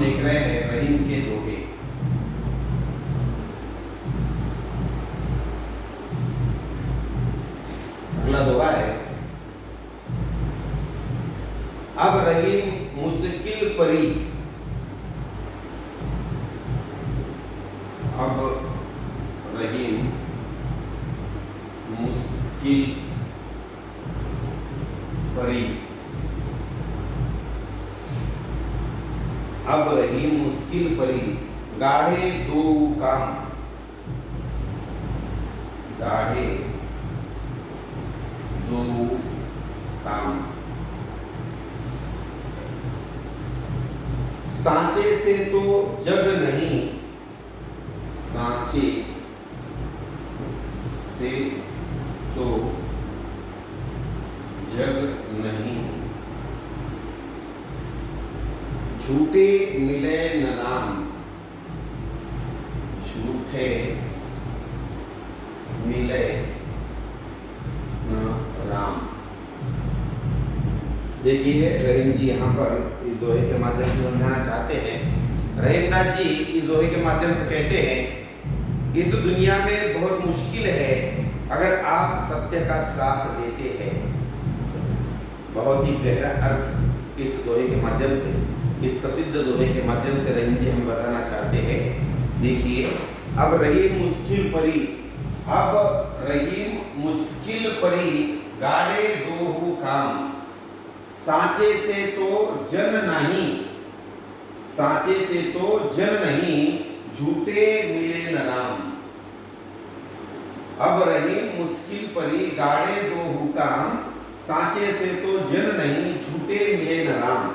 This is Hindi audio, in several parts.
देख रहे हैं रहीम के दोहे। अगला दोहा है, अब रहीम मुश्किल परी, अब रहीम मुश्किल परी, अब रहीम मुश्किल परी, गाढ़े दो काम, गाढ़े दो काम, सांचे से तो जग नहीं, सांचे से तो जग नहीं, झूठे मिले न राम, झूठे मिले न राम। देखिए रहीम जी यहाँ पर इस दोहे के माध्यम से समझाना चाहते हैं। रहीमदास जी इस दोहे के माध्यम से कहते हैं, इस दुनिया में बहुत मुश्किल है अगर आप सत्य का साथ देते हैं। बहुत ही गहरा अर्थ इस दोहे के माध्यम से, इस प्रसिद्ध दोहे के माध्यम से रहीम जी हमें बताना चाहते हैं। देखिए, अब रहीम मुश्किल परी, अब रहीम मुश्किल परी, गाढ़े दो काम, सांचे से तो जन नहीं, सांचे से तो जन नहीं, झूठे मिले न राम। अब रहीम मुश्किल परी, गाढ़े दो काम, सांचे से तो जन नहीं, झूठे मिले न राम।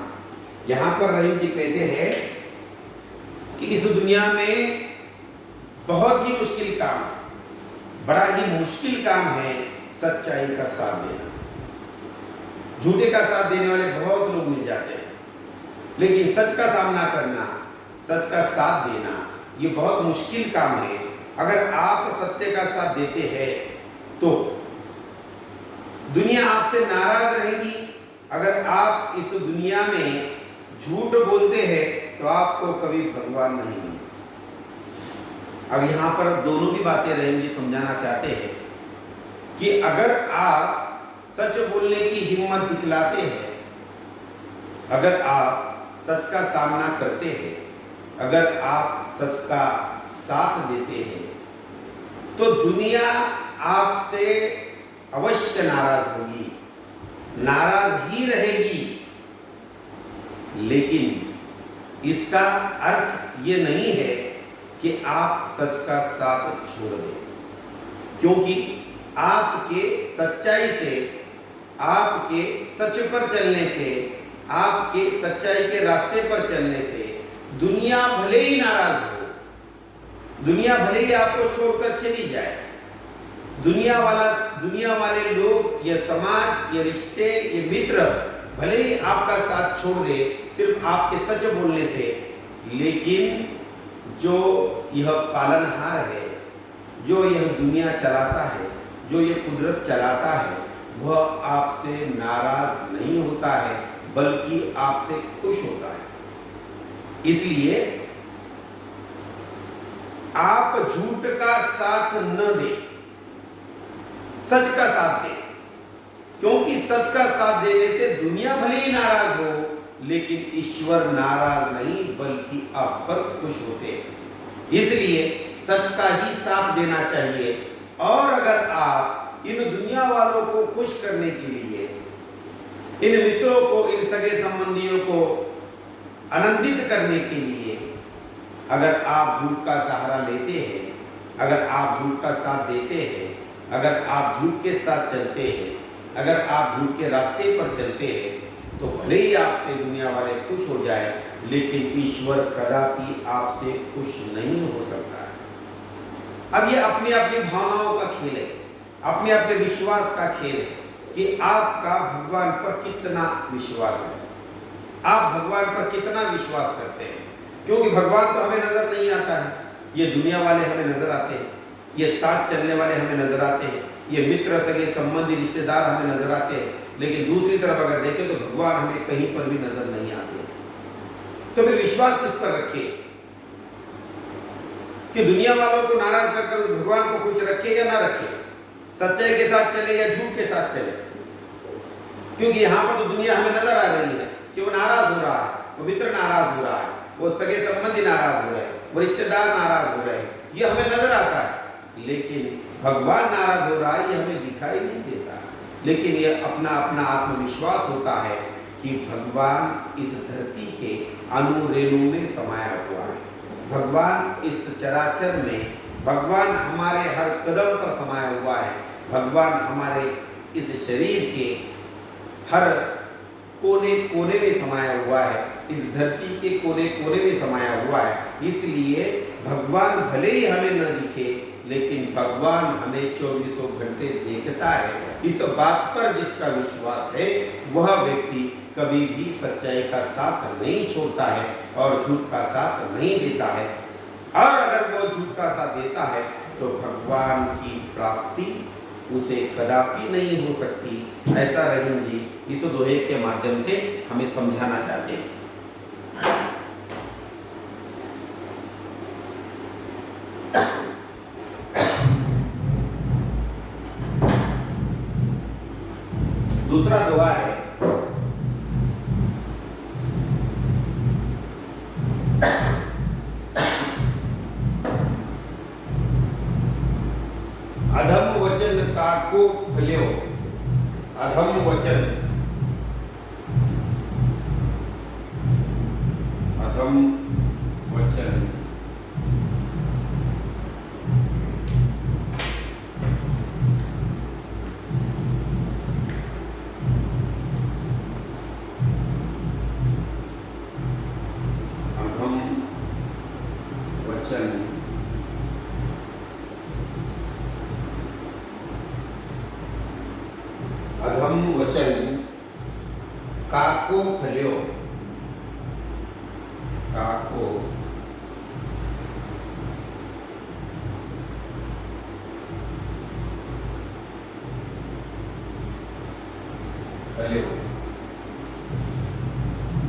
यहाँ पर रहीम जी कहते हैं कि इस दुनिया में बहुत ही मुश्किल काम, बड़ा ही मुश्किल काम है सच्चाई का साथ देना। झूठे का साथ देने वाले बहुत लोग मिल जाते हैं, लेकिन सच का सामना करना, सच का साथ देना, ये बहुत मुश्किल काम है। अगर आप सत्य का साथ देते हैं तो दुनिया आपसे नाराज रहेगी। अगर आप इस दुनिया में झूठ बोलते हैं तो आपको कभी भगवान नहीं मिलते। अब यहाँ पर दोनों भी बातें रहीम जी समझाना चाहते हैं कि अगर आप सच बोलने की हिम्मत दिखलाते हैं, अगर आप सच का सामना करते हैं, अगर आप सच का साथ देते हैं, तो दुनिया आपसे अवश्य नाराज होगी, नाराज ही रहेगी। लेकिन इसका अर्थ ये नहीं है कि आप सच का साथ छोड़ दें, क्योंकि आपके सच्चाई से, आपके सच पर चलने से, आपके सच्चाई के रास्ते पर चलने से दुनिया भले ही नाराज हो, दुनिया भले ही आपको छोड़कर चली जाए, दुनिया वाले लोग, ये समाज, ये रिश्ते, ये मित्र भले ही आपका साथ छोड़ दे सिर्फ आपके सच बोलने से, लेकिन जो यह पालनहार है, जो यह दुनिया चलाता है, जो यह कुदरत चलाता है, वह आपसे नाराज नहीं होता है, बल्कि आपसे खुश होता है। इसलिए आप झूठ का साथ न दें, सच का साथ दें, क्योंकि सच का साथ देने से दुनिया भले ही नाराज हो, लेकिन ईश्वर नाराज नहीं बल्कि आप पर खुश होते हैं। इसलिए सच का ही साथ देना चाहिए। और अगर आप इन दुनिया वालों को खुश करने के लिए, इन मित्रों को, इन सगे संबंधियों को आनंदित करने के लिए अगर आप झूठ का सहारा लेते हैं, अगर आप झूठ का साथ देते हैं, अगर आप झूठ के साथ चलते हैं, अगर आप झूठ के रास्ते पर चलते हैं, तो भले ही आपसे दुनिया वाले खुश हो जाए, लेकिन ईश्वर कदापि आपसे खुश नहीं हो सकता है। अब ये अपनी अपनी भावनाओं का खेल है, अपने अपने विश्वास का खेल है कि आपका भगवान पर कितना विश्वास है, आप भगवान पर कितना विश्वास करते हैं। क्योंकि भगवान तो हमें नजर नहीं आता है, ये दुनिया वाले हमें नजर आते हैं, ये साथ चलने वाले हमें नजर आते हैं, ये मित्र, सगे, संबंधी, रिश्तेदार हमें नजर आते हैं, लेकिन दूसरी तरफ अगर देखें तो भगवान हमें कहीं पर भी नजर नहीं आते। तो फिर विश्वास किस पर रखे कि दुनिया वालों को नाराज कर भगवान को खुश रखे या ना रखे, सच्चाई के साथ चले या झूठ के साथ चले। क्योंकि यहाँ पर तो दुनिया हमें नजर आ रही है कि वो नाराज हो रहा है, वो मित्र नाराज हो रहा है, वो सगे संबंधी नाराज हो रहे हैं, वो रिश्तेदार नाराज हो रहे हैं, ये हमें नजर आता है। लेकिन भगवान नाराज हो रहा है ये हमें दिखाई नहीं देता। लेकिन ये अपना अपना आत्मविश्वास होता है कि भगवान इस धरती के अणु रेणु में समाया हुआ है, भगवान इस चराचर में, भगवान हमारे हर कदम पर समाया हुआ है, भगवान हमारे इस शरीर के हर कोने कोने में समाया हुआ है, इस धरती के कोने कोने में समाया हुआ है। इसलिए भगवान भले ही हमें न दिखे लेकिन भगवान हमें 24 घंटे देखता है। इस बात पर जिसका विश्वास है वह व्यक्ति कभी भी सच्चाई का साथ नहीं छोड़ता है और झूठ का साथ नहीं देता है। और अगर वो झूठ का साथ देता है तो भगवान की प्राप्ति उसे कदापि नहीं हो सकती। ऐसा रहीम जी इस दोहे के माध्यम से हमें समझाना चाहते हैं। दूसरा दोहा है, अधम वचन काको फल्यो। अधम वचन, अधम वचन अधम वचन काको फल्यो। काको फल्यो।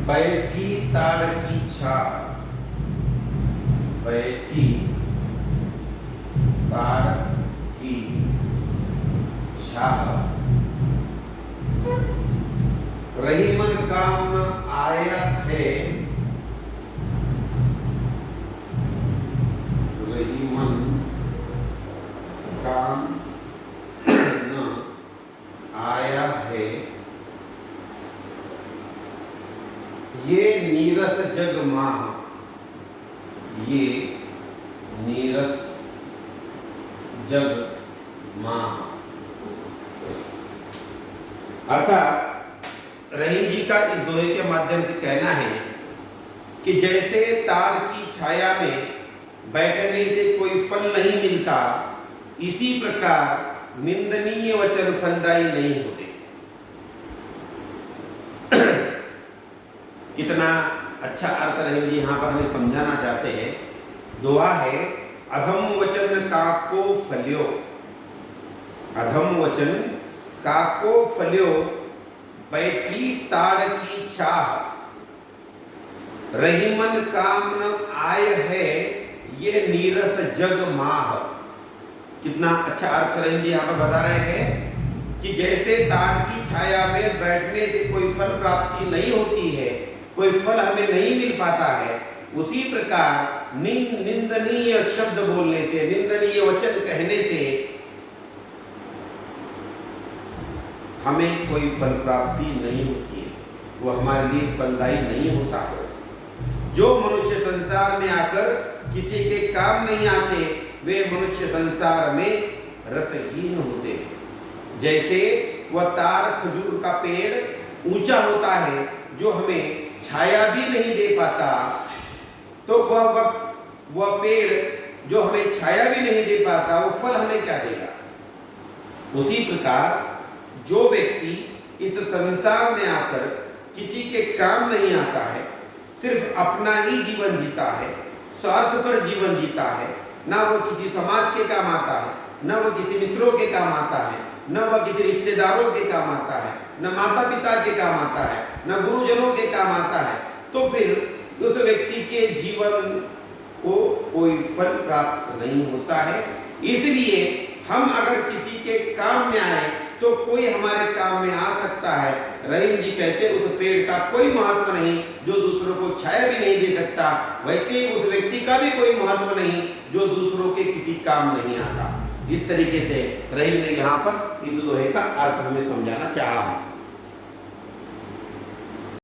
बैठी ताड़ की छा, बैठी ताड़ की छाह, रही मन काम न आया है, रही मन काम न आया है, ये नीरस जग माह, ये नीरस जग माह। अर्थात रहीम जी का इस दोहे के माध्यम से कहना है कि जैसे ताड़ की छाया में बैठने से कोई फल नहीं मिलता, इसी प्रकार निंदनीय वचन फलदायी नहीं होते। कितना अच्छा अर्थ रहीम जी यहाँ पर हमें समझाना चाहते हैं। दोहा है, अधम वचन काको फल्यो। अधम वचन काको फल्यो, बैठी ताड़ की छाह, रही मन काम न आय है, ये नीरस जग माह। कितना अच्छा अर्थ रहीम जी यहाँ पर बता रहे हैं कि जैसे ताड़ की छाया में बैठने से कोई फल प्राप्ति नहीं होती है, कोई फल हमें नहीं मिल पाता है, उसी प्रकार निंदनीय शब्द बोलने से, निंदनीय वचन कहने से हमें कोई फल प्राप्ति नहीं होती है, वो हमारे लिए फलदायी नहीं होता है। जो मनुष्य संसार में आकर किसी के काम नहीं आते, वे मनुष्य संसार में रसहीन होते हैं। जैसे वह ताड़ खजूर का पेड़ ऊंचा होता है, जो हमें छाया भी नहीं दे पाता, तो वह पेड़ जो हमें छाया भी नहीं दे पाता, वो फल हमें क्या देगा। उसी प्रकार जो व्यक्ति इस संसार में आकर किसी के काम नहीं आता है, सिर्फ अपना ही जीवन जीता है, स्वार्थ पर जीवन जीता है, ना वह किसी समाज के काम आता है, न वह किसी मित्रों के काम आता है, न वह किसी रिश्तेदारों के काम आता है, न माता पिता के काम आता है, न गुरुजनों के काम आता है, तो फिर उस व्यक्ति के जीवन को कोई फल प्राप्त नहीं होता है। इसलिए हम अगर किसी के काम में आए तो कोई हमारे काम में आ सकता है। रहीम जी कहते उस पेड़ का कोई महत्व नहीं जो दूसरों को छाया भी नहीं दे सकता, वैसे ही उस व्यक्ति का भी कोई महत्व नहीं जो दूसरों के किसी काम नहीं आता। इस तरीके से रहीम ने यहाँ पर इस दोहे का अर्थ हमें समझाना चाहा है।